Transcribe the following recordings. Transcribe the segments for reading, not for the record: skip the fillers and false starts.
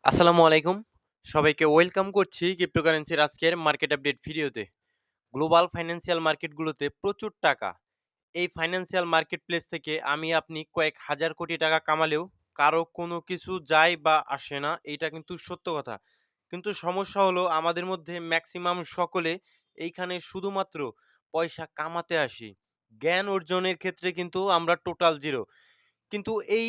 আসসালামু আলাইকুম। সবাইকে ওয়েলকাম করছি ক্রিপ্টোকারেন্সির আজকের মার্কেট আপডেট ভিডিওতে। গ্লোবাল ফাইন্যান্সিয়াল মার্কেটগুলোতে প্রচুর টাকা। এই ফাইন্যান্সিয়াল মার্কেট প্লেস থেকে আপনি কয়েক হাজার কোটি টাকা কামালেও কারো কোনো কিছু যায় বা আসে না, এইটা কিন্তু সত্য কথা। কিন্তু সমস্যা হলো আমাদের মধ্যে ম্যাক্সিমাম সকলে এইখানে শুধুমাত্র পয়সা কামাতে আসি। জ্ঞান অর্জনের ক্ষেত্রে কিন্তু আমরা টোটাল জিরো। কিন্তু এই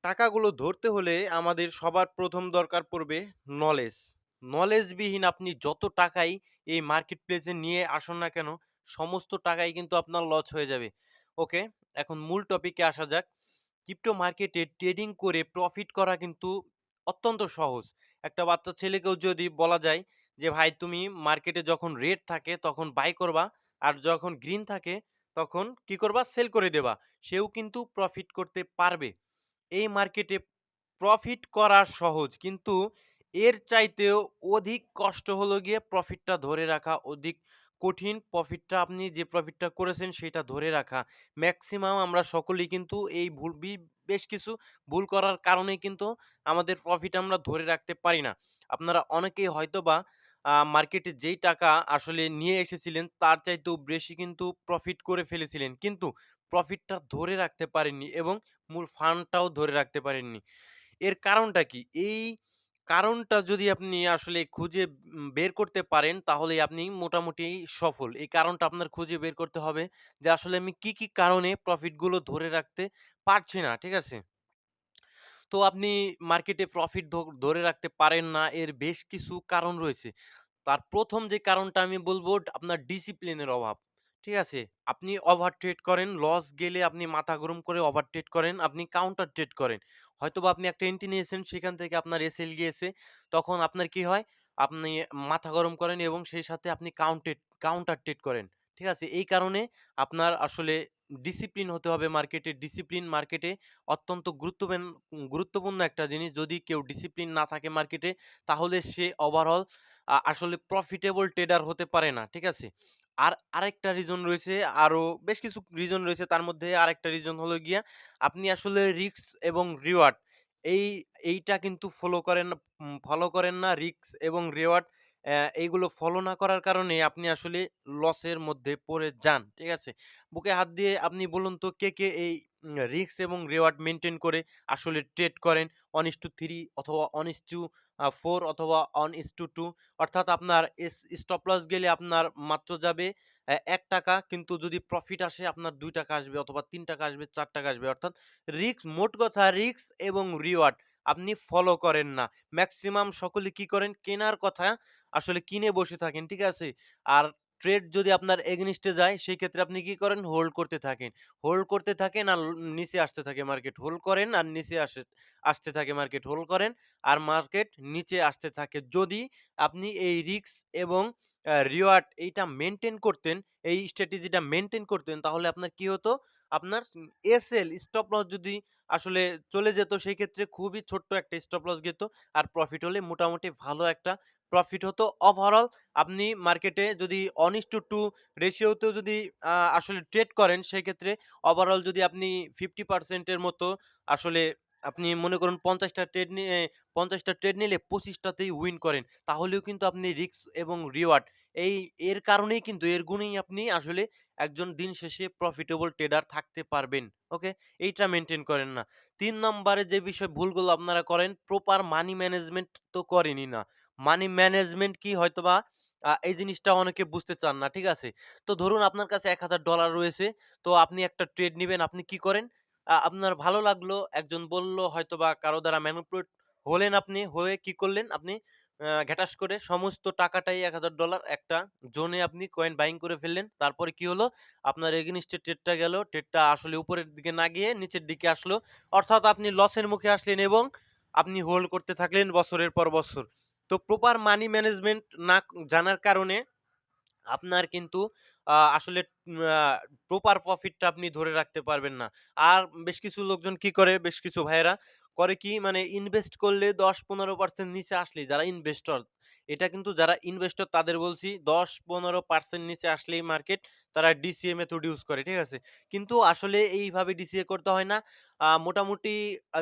টাকাগুলো ধরতে হলে আমাদের সবার ১ম দরকার পড়বে নলেজ। নলেজবিহীন আপনি যত টাকাই এই মার্কেট প্লেসে নিয়ে আসুন না কেন, সমস্ত টাকাই কিন্তু আপনার লস হয়ে যাবে। ওকে, এখন মূল টপিকে আসা যাক। ক্রিপ্টো মার্কেটে ট্রেডিং করে প্রফিট করা কিন্তু অত্যন্ত সহজ। একটা বাচ্চা ছেলেকেও যদি বলা যায় যে, "ভাই তুমি মার্কেটে যখন রেড থাকে তখন বাই করবা, আর যখন গ্রিন থাকে তখন কি করবা? সেল করে দেবা।" সেও কিন্তু প্রফিট করতে পারবে। এই মার্কেটে প্রফিট করা সহজ, কিন্তু এর চাইতেও অধিক কষ্ট হলো গিয়ে প্রফিটটা ধরে রাখা অধিক কঠিন। প্রফিটটা আপনি যে প্রফিটটা করেছেন সেটা ধরে রাখা। ম্যাক্সিমাম আমরা সকলেই কিন্তু এই বেশ কিছু ভুল করার কারণেই কিন্তু আমাদের প্রফিট আমরা ধরে রাখতে পারি না। আপনারা অনেকেই হয়তোবা মার্কেটে যেই টাকা আসলে নিয়ে এসেছিলেন তার চাইতেও বেশি কিন্তু প্রফিট করে ফেলেছিলেন। কিন্তু প্রফিটটা ধরে রাখতে পারেননি এবং মূল ফান্ডটাও ধরে রাখতে পারেননি। এর কারণটা কি? এই কারণটা যদি আপনি আসলে খুঁজে বের করতে পারেন তাহলেই আপনি মোটামুটি সফল। এই কারণটা আপনার খুঁজে বের করতে হবে যে আসলে আমি কি কারণে প্রফিট গুলো ধরে রাখতে পারছি না। ঠিক আছে? তো আপনি মার্কেটে প্রফিট ধরে রাখতে পারেন না, এর বেশ কিছু কারণ রয়েছে। তার ১ম যে কারণটা আমি বলব, আপনার ডিসিপ্লিনের অভাব। ঠিক আছে? আপনি ওভার ট্রেড করেন, লস গেলে আপনি মাথা গরম করে ওভার ট্রেড করেন, আপনি কাউন্টার ট্রেড করেন। হয়তোবা আপনি একটা এন্ট্রি নিয়েছেন, সেখান থেকে আপনার এসএল গিয়েছে। তখন আপনার কি হয়? আপনি মাথা গরম করেন এবং সেই সাথে আপনি কাউন্টার ট্রেড করেন। ঠিক আছে? এই কারণে আপনার আসলে ডিসিপ্লিন হতে হবে মার্কেটে। ডিসিপ্লিন মার্কেটে অত্যন্ত গুরুত্বপূর্ণ একটা জিনিস। যদি কেউ ডিসিপ্লিন না থাকে মার্কেটে, তাহলে সে ওভারঅল আসলে প্রফিটেবল ট্রেডার হতে পারে না। ঠিক আছে? আর আরেকটা রিজন রয়েছে, আরো বেশ কিছু রিজন রয়েছে। তার মধ্যে আরেকটা রিজন হলো গিয়া আপনি আসলে রিস্ক এবং রিওয়ার্ড এই এইটা কিন্তু ফলো করেন না। রিস্ক এবং রিওয়ার্ড এইগুলো ফলো না করার কারণে আপনি আসলে লসের মধ্যে পড়ে যান। ঠিক আছে? বুকে হাত দিয়ে আপনি বলুন তো কে এই রিস্ক এবং রিওয়ার্ড মেইনটেইন করে আসলে ট্রেড করেন 1:3 অথবা 1:4 অথবা 1:2, অর্থাৎ আপনার স্টপ লস গেলে আপনার মাত্র যাবে ৳১, কিন্তু যদি প্রফিট আসে আপনার ৳2 আসবে অথবা ৳3 আসবে, ৳4 আসবে। অর্থাৎ মোট কথা রিস্ক এবং রিওয়ার্ড আপনি ফলো করেন না। মেক্সিমাম সকলে কি করেন? কেনার কথা আসলে কিনে বসে থাকেন। ঠিক আছে? আর ট্রেড যদি আপনার এগেইনস্ট এ যায় সেক্ষেত্রে আপনি কি করেন? হোল্ড করতে থাকেন। হোল্ড করতে থাকেন আর নিচে আসতে থাকে মার্কেট। হোল্ড করেন আর নিচে আসতে থাকে মার্কেট। হোল্ড করেন আর মার্কেট নিচে আসতে থাকে। যদি আপনি এই রিস্ক এবং রিওয়ার্ড এইটা মেইনটেইন করতেন, এই স্ট্র্যাটেজিটা মেইনটেইন করতেন, তাহলে আপনার কি হতো? আপনার স্টপ লস যদি আসলে চলে যেত সেই ক্ষেত্রে খুবই ছোট্ট একটা স্টপ লস যেত। আর প্রফিট হলে মোটামুটি ভালো একটা প্রফিট হতো। ওভারঅল আপনি মার্কেটে যদি 1:2 রেশিওতেও যদি আসলে ট্রেড করেন, সেক্ষেত্রে ওভারঅল যদি আপনি 50% এর মতো আসলে আপনি মনে করুন ৫০ টা ট্রেড নিলে ২৫ টাতেই উইন করেন। তাহলেও কিন্তু আপনি রিস্ক এবং রিওয়ার্ড এর কারণেই কিন্তু এর গুণেই আপনি আসলে একজন দিন শেষে প্রফিটেবল ট্রেডার থাকতে পারবেন। ওকে? এইটা মেইনটেইন করেন না। ৩ নম্বরে যে ভুলগুলো আপনারা করেন, প্রপার মানি ম্যানেজমেন্ট তো করেনই না। মানি ম্যানেজমেন্ট কি হয়তোবা এই জিনিসটা অনেকে বুঝতে চান না। ঠিক আছে? তো ধরুন আপনার কাছে $১,০০০ রয়েছে। তো আপনি একটা ট্রেড নিবেন। আপনি কি করেন? আপনার ভালো লাগলো, একজন বলল হয়তোবা কারো দ্বারা ম্যানিপুলেট হলেন আপনি, হয়ে কি করলেন? আপনি ঘ্যাটাস করে সমস্ত টাকাটাই $১,০০০ একটা জোনে আপনি কয়েন বাইং করে ফেললেন। তারপরে কি হলো? আপনার এগেইনস্ট এ ট্রেডটা গেল। ট্রেডটা আসলে উপরের দিকে না গিয়ে নিচের দিকে আসলো। অর্থাৎ আপনি লসের মুখে আসলেন এবং আপনি হোল্ড করতে থাকলেন বছরের পর বছর। তো প্রপার মানি ম্যানেজমেন্ট না জানার কারণে আপনার কিন্তু আসলে আ প্রপার প্রফিটটা আপনি ধরে রাখতে পারবেন না। আর বেশ কিছু লোকজন কি করে, বেশ কিছু ভাইয়েরা করে কি মানে ইনভেস্ট করলে ১০-১৫% নিচে আসলেই যারা ইনভেস্টর, এটা কিন্তু যারা ইনভেস্টর তাদের বলছি ১০-১৫% নিচে আসলেই মার্কেট তারা ডিসিএ মেথড ইউজ করে। ঠিক আছে? কিন্তু আসলে এইভাবে ডিসিএ করতে হয় না। মোটামুটি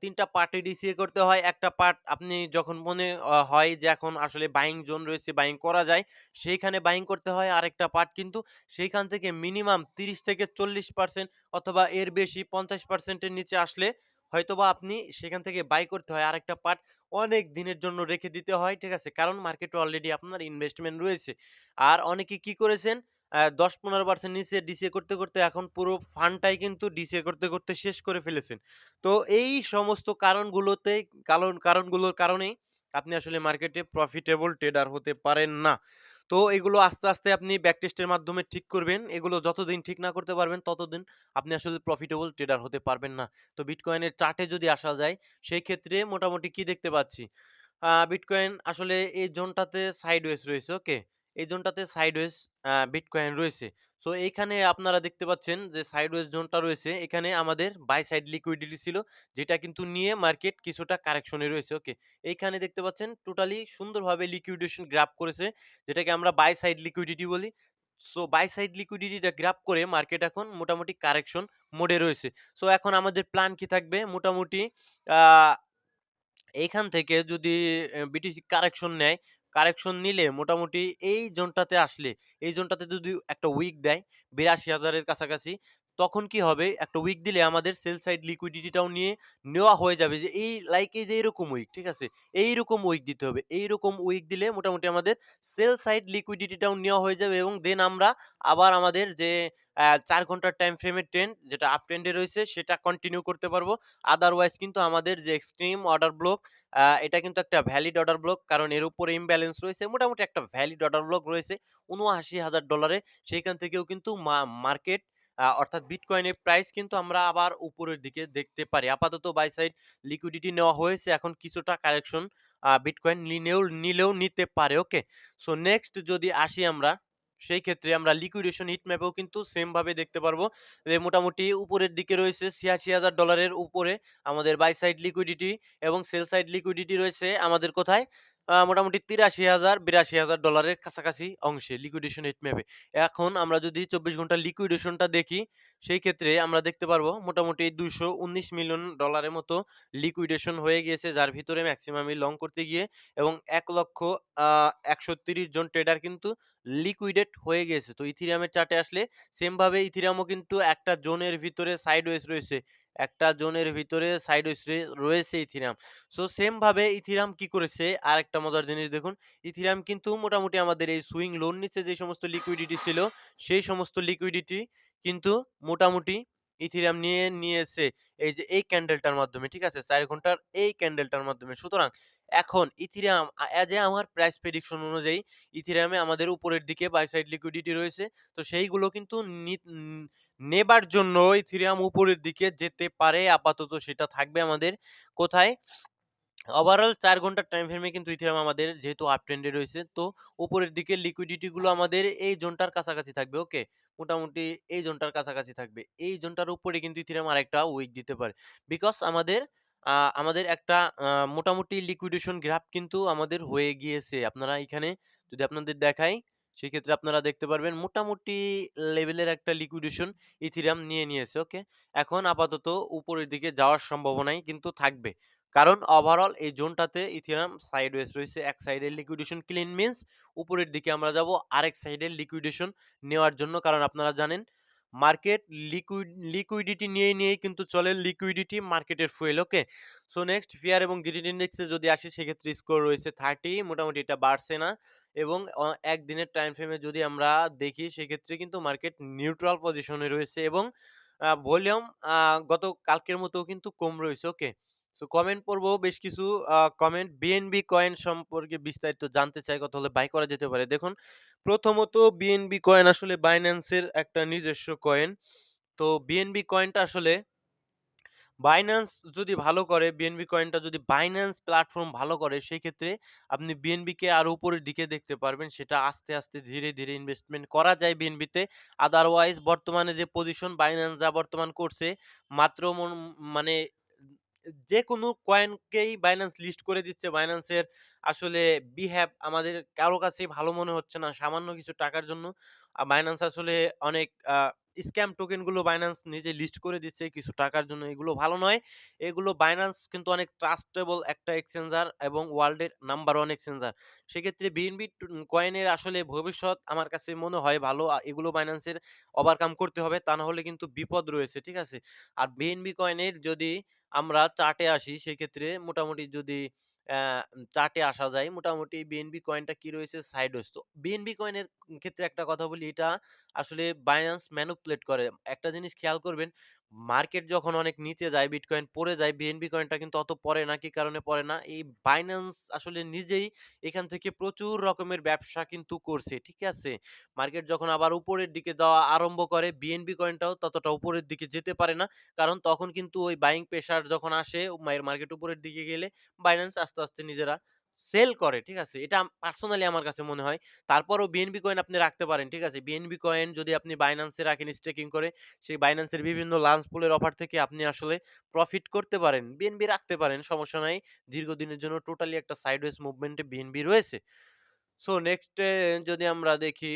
৩ টা পার্টে ডিসিএ করতে হয়। একটা পার্ট আপনি যখন মনে হয় যে এখন আসলে বাইং জোন রয়েছে, বাইং করা যায়, সেইখানে বাইং করতে হয়। আরেকটা পার্ট কিন্তু সেইখান থেকে মিনিমাম ৩০-৪০% অথবা এর বেশি ৫০% এর নিচে আসলে হয়তোবা আপনি সেখান থেকে বাই করতে হয়। আরেকটা পার্ট অনেক দিনের জন্য রেখে দিতে হয়। ঠিক আছে? কারণ মার্কেটে অলরেডি আপনার ইনভেস্টমেন্ট রয়েছে। আর অনেকে কি করেছেন ১০-১৫% নিচে ডিসিএ করতে, করতে এখন পুরো ফান্ডটাই কিন্তু ডিসিএ করতে, করতে শেষ করে ফেলেছেন। তো এই সমস্ত কারণগুলোতে কারণগুলোর কারণেই আপনি আসলে মার্কেটে প্রফিটেবল ট্রেডার হতে পারেন না। তো এগুলো আস্তে, আস্তে আপনি ব্যাক টেস্টের মাধ্যমে ঠিক করবেন। এগুলো যতদিন ঠিক না করতে পারবেন ততদিন আপনি আসলে প্রফিটেবল ট্রেডার হতে পারবেন না। তো বিটকয়েনের চার্টে যদি আসা যায় সেই ক্ষেত্রে মোটামুটি কি দেখতে পাচ্ছি? বিটকয়েন আসলে এই জোনটাতে সাইডওয়েজ রয়েছে, ওকে? এই জোনটাতে সাইডওয়েজ বিটকয়েন রয়েছে। সো এইখানে আপনারা দেখতে পাচ্ছেন যে সাইডওয়েজ জোনটা রয়েছে, এখানে আমাদের বাই সাইড লিকুইডিটি ছিল, যেটা কিন্তু নিয়ে মার্কেট কিছুটা কারেকশন এ রয়েছে, ওকে? এইখানে দেখতে পাচ্ছেন টোটালি সুন্দরভাবে লিকুইডেশন গ্রাব করেছে, যেটাকে আমরা বাই সাইড লিকুইডিটি বলি। সো বাই সাইড লিকুইডিটিটা গ্রাব করে মার্কেট এখন মোটামুটি কারেকশন মোডে রয়েছে। সো এখন আমাদের প্ল্যান কি থাকবে? মোটামুটি আ এইখান থেকে যদি বিটিসি কারেকশন নেয়, কারেকশন নিলে মোটামুটি এই জোনটাতে আসলে, এই জোনটাতে যদি একটা উইক দেয় ৮২,০০০ এর কাছাকাছি, তখন কি হবে? একটা উইক দিলে আমাদের সেল সাইড লিকুইডিটিটাও নিয়ে নেওয়া হয়ে যাবে যে এই লাইক এই যে এরকম উইক, ঠিক আছে? এইরকম উইক দিতে হবে। এইরকম উইক দিলে মোটামুটি আমাদের সেল সাইড লিকুইডিটিটাও নেওয়া হয়ে যাবে এবং দেন আমরা আবার আমাদের যে ৪ ঘন্টার টাইম ফ্রেমের ট্রেন্ড যেটা আপ ট্রেন্ড এ রয়েছে সেটা কন্টিনিউ করতে পারবো। আদারওয়াইজ কিন্তু আমাদের যে এক্সট্রিম অর্ডার ব্লক, এটা কিন্তু একটা ভ্যালিড অর্ডার ব্লক, কারণ এর উপরে ইমব্যালেন্স রয়েছে। মোটামুটি একটা ভ্যালিড অর্ডার ব্লক রয়েছে $৭৯,০০০ সেইখান থেকেও কিন্তু মার্কেট অর্থাৎ বিটকয়েনের প্রাইস কিন্তু আমরা আবার উপরের দিকে দেখতে পারি। আপাতত বাই সাইড লিকুইডিটি নেওয়া হয়েছে। এখন কিছুটা কারেকশন বিটকয়েন নিলেও নিতে পারে। ওকে? সো নেক্সট যদি আসি আমরা, সেই ক্ষেত্রে আমরা লিকুইডেশন হিট ম্যাপেও কিন্তু সেম ভাবে দেখতে পারবো। মোটামুটি উপরের দিকে রয়েছে $৮৬,০০০ এর উপরে আমাদের বাই সাইড লিকুইডিটি এবং সেল সাইড লিকুইডিটি রয়েছে আমাদের কোথায়? মোটামুটি $৮৩,০০০ এর কাছাকাছি অংশে লিকুইডেশন হিট ম্যাপে। এখন আমরা যদি ২৪ ঘন্টার লিকুইডেশনটা দেখি, সেই ক্ষেত্রে আমরা দেখতে পারবো মোটামুটি $২১৯ মিলিয়ন এর মতো লিকুইডেশন হয়ে গিয়েছে, যার ভিতরে মেক্সিমামই লং করতে গিয়ে এবং ১,১৩০ জন ট্রেডার কিন্তু লিকুইডেট হয়ে গিয়েছে। তো ইথেরিয়ামের চার্টে আসলে সেম ভাবে ইথেরিয়ামও কিন্তু একটা জোনের ভিতরে সাইডওয়েজ রয়েছে। একটা জোনের ভিতরে সাইডওয়েজ রয়েছে ইথেরিয়াম। সো সেম ভাবে ইথেরিয়াম কি করেছে আরেকটা মজার জিনিস দেখুন। ইথেরিয়াম কিন্তু মোটামুটি আমাদের এই সুইং লোর নিচে যে সমস্ত লিকুইডিটি ছিল, সেই সমস্ত লিকুইডিটি কিন্তু মোটামুটি ইথেরিয়াম নিয়ে নিয়েছে এই যে এই ক্যান্ডেলটার মাধ্যমে, ঠিক আছে? ৪ ঘন্টার এই ক্যান্ডেলটার মাধ্যমে। সুতরাং এখন ইথেরিয়াম অ্যাজ এ আমার প্রাইস প্রেডিকশন অনুযায়ী ইথেরিয়ামে আমাদের উপরের দিকে বাই সাইড লিকুইডিটি রয়েছে। তো সেইগুলো কিন্তু নেবার জন্য ইথেরিয়াম উপরের দিকে যেতে পারে। আপাতত সেটা থাকবে আমাদের কোথায়? ওভারঅল ৪ ঘন্টার টাইম ফ্রেমে কিন্তু ইথেরিয়াম আমাদের যেহেতু আপ ট্রেন্ডে রয়েছে, তো উপরের দিকে লিকুইডিটি গুলো আমাদের এই জোনটার কাছাকাছি থাকবে। ওকে? মোটামুটি এই জোনটার কাছাকাছি থাকবে। এই জোনটার উপরে কিন্তু ইথেরিয়াম আরেকটা উইক দিতে পারে। বিকজ আমাদের একটা মোটামুটি লিকুইডেশন গ্রাফ কিন্তু আমাদের হয়ে গিয়েছে। আপনারা এখানে যদি আপনাদের দেখাই, সেক্ষেত্রে আপনারা দেখতে পারবেন মোটামুটি লেভেলের একটা লিকুইডেশন ইথেরিয়াম নিয়ে নিয়েছে। ওকে? এখন আপাতত উপরের দিকে যাওয়ার সম্ভাবনাই কিন্তু থাকবে। কারণ ওভারঅল এই জোনটাতে ইথেরিয়াম সাইডওয়েজ রয়েছে। এক সাইডের লিকুইডেশন ক্লিন মিন্স উপরের দিকে আমরা যাবো আরেক সাইডের লিকুইডেশন নেওয়ার জন্য। কারণ আপনারা জানেন মার্কেট লিকুইডিটি নিয়েই কিন্তু চলে। লিকুইডিটি মার্কেটের ফুয়েল। ওকে? সো নেক্সট ফিয়ার এবং গ্রিড ইনডেক্সে যদি আসি সেক্ষেত্রে স্কোর রয়েছে 30, মোটামুটি এটা বাড়ছে না। এবং একদিনের টাইম ফ্রেমে যদি আমরা দেখি সেক্ষেত্রে কিন্তু মার্কেট নিউট্রাল পজিশনে রয়েছে এবং ভলিউম গত কালকের মতো কিন্তু কম রয়েছে। ওকে? সো কমেন্ট পড়বো বেশ কিছু কমেন্ট। বিএনবি কয়েন সম্পর্কে বিস্তারিত জানতে চাই, কথা হলে বাই করা যেতে পারে। দেখুন, প্রথমত বিএনবি কয়েন আসলে বাইন্যান্সের একটা নিজস্ব কয়েন। তো বিএনবি কয়েনটা আসলে বাইন্যান্স যদি ভালো করে, বিএনবি কয়েনটা যদি বাইন্যান্স প্ল্যাটফর্ম ভালো করে, সেক্ষেত্রে আপনি বিএনবি কে আরো উপরের দিকে দেখতে পারবেন। সেটা আস্তে, আস্তে ধীরে, ধীরে ইনভেস্টমেন্ট করা যায় বিএনবিতে। আদারওয়াইজ বর্তমানে যে পজিশন বাইন্যান্স যা বর্তমান করছে, মাত্র মানে যেকোনো কয়েনকেই Binance লিস্ট করে দিচ্ছে। Binance এর আসলে বিহেভ আমাদের কারো কাছেই ভালো মনে হচ্ছে না। সামান্য কিছু টাকার জন্য Binance আসলে অনেক স্ক্যাম টোকেন গুলো Binance নিজে লিস্ট করে দিচ্ছে কিছু টাকার জন্য। এগুলো ভালো নয়। এগুলো Binance কিন্তু অনেক ট্রাস্টেবল একটা এক্সচেঞ্জার এবং ওয়ার্ল্ডের নাম্বার 1 এক্সচেঞ্জার। সেক্ষেত্রে বিএনবি কয়েনের আসলে ভবিষ্যৎ আমার কাছে মনে হয় ভালো। এগুলো Binance এর ওভারকাম করতে হবে। তা না হলে কিন্তু বিপদ রয়েছে। ঠিক আছে? আর বিএনবি কয়েনের যদি আমরা চার্টে আসি সেক্ষেত্রে মোটামুটি যদি অ্যা চার্টে আসা যায় মোটামুটি বিএনবি কয়েনটা কি রয়েছে সাইডওয়েজ। তো বিএনবি কয়েনের ক্ষেত্রে একটা কথা বলি এটা আসলে Binance ম্যানিপুলেট করে। একটা জিনিস খেয়াল করবেন মার্কেট যখন অনেক নিচে যায় বিটকয়েন পড়ে যায় বিএনবি কয়েনটা কিন্তু অত পড়ে না। কি কারণে পড়ে না? এই Binance আসলে নিজেই এখান থেকে প্রচুর রকমের ব্যবসা কিন্তু করছে। ঠিক আছে? মার্কেট যখন আবার উপরের দিকে যাওয়া আরম্ভ করে বিএনবি কয়েনটাও ততটা উপরের দিকে যেতে পারে না। কারণ তখন কিন্তু ওই বাইং প্রেশার যখন আসে মার্কেট উপরের দিকে গেলে Binance আস্তে, আস্তে নিজেরা সেল করে। ঠিক আছে? এটা পার্সোনালি আমার কাছে মনে হয়। তারপরও বিএনবি কয়েন আপনি রাখতে পারেন। ঠিক আছে? বিএনবি কয়েন যদি আপনি Binance এ রাখেন স্টেকিং করে, সেই Binance এর বিভিন্ন লাঞ্চ পুল এর অফার থেকে আপনি আসলে প্রফিট করতে পারেন। বিএনবি রাখতে পারেন, সমস্যা নাই। দীর্ঘদিনের জন্য টোটালি একটা সাইডওয়েজ মুভমেন্ট এ বিএনবি রয়েছে। সো নেক্সট যদি আমরা দেখি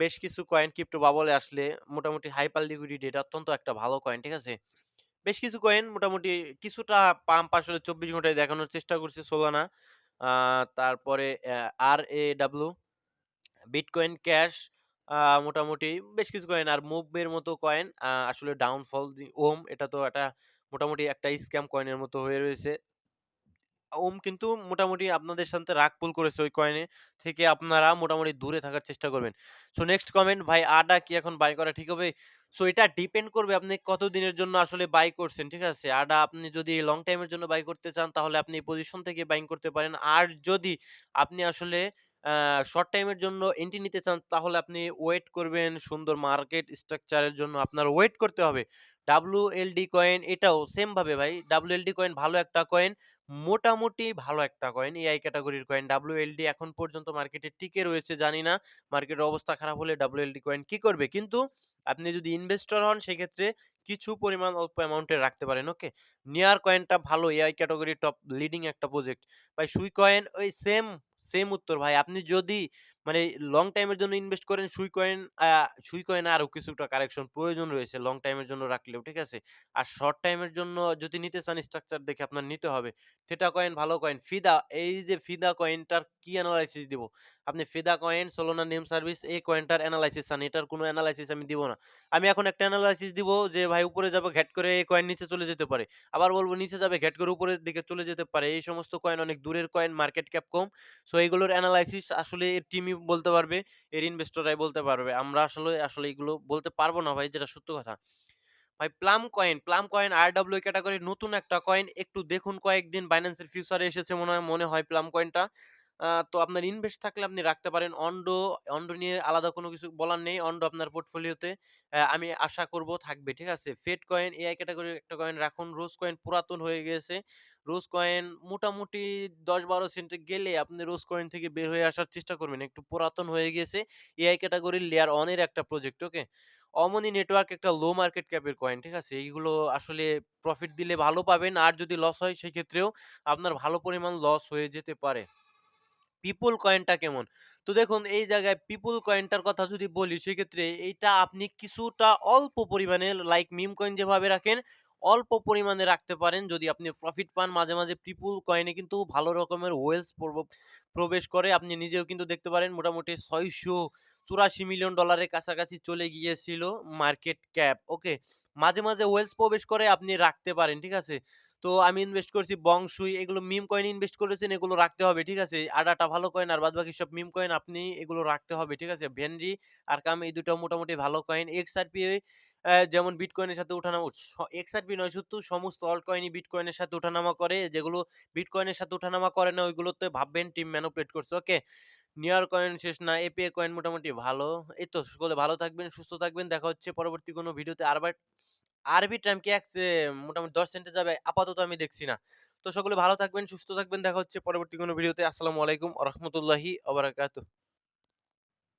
বেশ কিছু কয়েন ক্রিপ্টো বাবলে আসলে মোটামুটি হাইপার লিকুইডিটি এটা অত্যন্ত একটা ভালো কয়েন। ঠিক আছে? বেশ কিছু কয়েন মোটামুটি কিছুটা পাম্প আসলে ২৪ ঘন্টায় দেখানোর চেষ্টা করছে Solana। আ তারপরে RAW, বিটকয়েন ক্যাশ মোটামুটি বেশ কিছু কয়েন আর মুভ এর মতো কয়েন আসলে ডাউনফল ওম এটা তো একটা মোটামুটি একটা স্ক্যাম কয়েনের মতো হয়ে রয়েছে। কিন্তু মোটামুটি আপনাদের সাথে রাগ পুল করেছে ওই কয়েনে থেকে আপনারা মোটামুটি দূরে থাকার চেষ্টা করবেন। সো নেক্সট কমেন্ট ভাই ADA কি এখন বাই করা ঠিক হবে? সো এটা ডিপেন্ড করবে আপনি কতদিনের জন্য আসলে বাই করছেন। ঠিক আছে? ADA আপনি যদি লং টাইম এর জন্য বাই করতে চান তাহলে আপনি এই পজিশন থেকে বাইং করতে পারেন। আর যদি আপনি আসলে শর্ট টাইম এর জন্য এন্ট্রি নিতে চান তাহলে আপনি ওয়েট করবেন সুন্দর মার্কেট স্ট্রাকচার এর জন্য আপনার ওয়েট করতে হবে। WLD কয়েন এটাও সেম ভাবে ভাই WLD কয়েন ভালো একটা কয়েন। মোটামুটি ভালো একটা কয়েন। এআই ক্যাটেগরির কয়েন। WLD এখন পর্যন্ত মার্কেটে টিকে রয়েছে জানি না। মার্কেটের অবস্থা খারাপ হলে WLD কয়েন কি করবে? কিন্তু আপনি যদি ইনভেস্টর হন সেক্ষেত্রে কিছু পরিমাণ অল্প অ্যামাউন্টের রাখতে পারেন। ওকে? নেয়ার কয়েনটা ভালো এআই ক্যাটেগরির টপ লিডিং একটা প্রজেক্ট। ভাই সুই কয়েন ওই সেম উত্তর ভাই। আপনি যদি মানে লং টাইম এর জন্য ইনভেস্ট করেন সুই কয়েন আরো কিছুটা কারেকশন প্রয়োজন রয়েছে লং টাইম এর জন্য রাখলেও। ঠিক আছে? আর শর্ট টাইম এর জন্য যদি নিতে চান স্ট্রাকচার দেখে আপনার নিতে হবে। থিটা কয়েন ভালো কয়েন। ফিদা, এই যে ফিদা কয়েনটার কি এনালাইসিস দিব? আপনি ফিদা কয়েন, সোলোনা নেম সার্ভিস এই কয়েনটার এনালাইসিস চান। এটার কোনো এনালাইসিস আমি দিব না। আমি এখন একটা এনালাইসিস দিব যে ভাই উপরে যাবে ঘ্যাট করে এই কয়েন নিচে চলে যেতে পারে। আবার বলব নিচে যাবে ঘ্যাট করে উপরের দিকে চলে যেতে পারে। এই সমস্ত কয়েন অনেক দূরের কয়েন, মার্কেট ক্যাপ কম। সো এগুলোর এনালাইসিস আসলে এর টিমই বলতে পারবে, এর ইনভেস্টররাই বলতে পারবে। আমরা আসলে এগুলো বলতে পারব না ভাই যেটা সত্য কথা। ভাই প্লাম কয়েন RW ক্যাটেগরির নতুন একটা কয়েন। একটু দেখুন কয়েকদিন Binance এর ফিউচারে এসেছে মনে হয় প্লাম কয়েনটা। তো আপনার ইনভেস্ট থাকলে আপনি রাখতে পারেন। অন্ড নিয়ে আলাদা কোনো কিছু বলার নেই। অন্ড আপনার পোর্টফোলিওতে আমি আশা করব থাকবে। ঠিক আছে? ফেড কয়েন এআই ক্যাটেগরির একটা কয়েন রাখুন। রোজ কয়েন পুরাতন হয়ে গিয়েছে। রোজ কয়েন মোটামুটি ১০-১২ সেন্টে গেলে আপনি রোজ কয়েন থেকে বের হয়ে আসার চেষ্টা করবেন। একটু পুরাতন হয়ে গিয়েছে। এআই ক্যাটেগরির লেয়ার 1 এর একটা প্রজেক্ট। ওকে? অমনি নেটওয়ার্ক একটা লো মার্কেট ক্যাপের কয়েন। ঠিক আছে? এইগুলো আসলে প্রফিট দিলে ভালো পাবেন। আর যদি লস হয় সেক্ষেত্রেও আপনার ভালো পরিমাণ লস হয়ে যেতে পারে। পিপল কয়েনটা কেমন? তো দেখুন এই জায়গায় পিপল কয়েনটার কথা যদি বলি সেক্ষেত্রে এইটা আপনি কিছুটা অল্প পরিমাণে লাইক মিম কয়েন যেভাবে রাখেন, অল্প পরিমাণে রাখতে পারেন যদি আপনি প্রফিট পান। মাঝে, মাঝে পিপল কয়েনে কিন্তু ভালো রকমের ওয়েলস প্রবেশ করে। আপনি নিজেও কিন্তু দেখতে পারেন মোটামুটি $৬৮৪ মিলিয়ন কাছাকাছি চলে গিয়েছিল মার্কেট ক্যাপ। ওকে? মাঝে, মাঝে ওয়েলস প্রবেশ করে আপনি রাখতে পারেন। ঠিক আছে? তো আমি ইনভেস্ট করছি বংশুই এগুলো মিম কয়েন ইনভেস্ট করেছেন এগুলো রাখতে হবে। ঠিক আছে? আডাটা ভালো কয়েন আর বাদবাকি সব মিম কয়েন আপনি এগুলো রাখতে হবে। ঠিক আছে? ভেনরি, আরকাম এই ২ টা মোটামুটি ভালো কয়েন। এক্সআরপি যেমন বিটকয়েনের সাথে উঠানামা এক্সআরপি নয় শুধু সমস্ত অল্ট কয়েনই বিটকয়েনের সাথে উঠানামা করে। যেগুলো বিটকয়েনের সাথে উঠানামা করে না ওইগুলোতে ভাববেন টিম ম্যানিপুলেট করছে। ওকে? নিয়ার কয়েন শেষ না। এপিআই কয়েন মোটামুটি ভালো। এই তো সকলে ভালো থাকবেন, সুস্থ থাকবেন। দেখা হচ্ছে পরবর্তী কোনো ভিডিওতে। আরবিট্রাম কি মোটামুটি ১০ সেন্টে যাবে? আপাতত আমি দেখছি না। তো সকলে ভালো থাকবেন, সুস্থ থাকবেন। দেখা হচ্ছে পরবর্তী কোনো ভিডিওতে। আসসালামু আলাইকুম ওয়া রাহমাতুল্লাহি ওয়া বারাকাতুহু।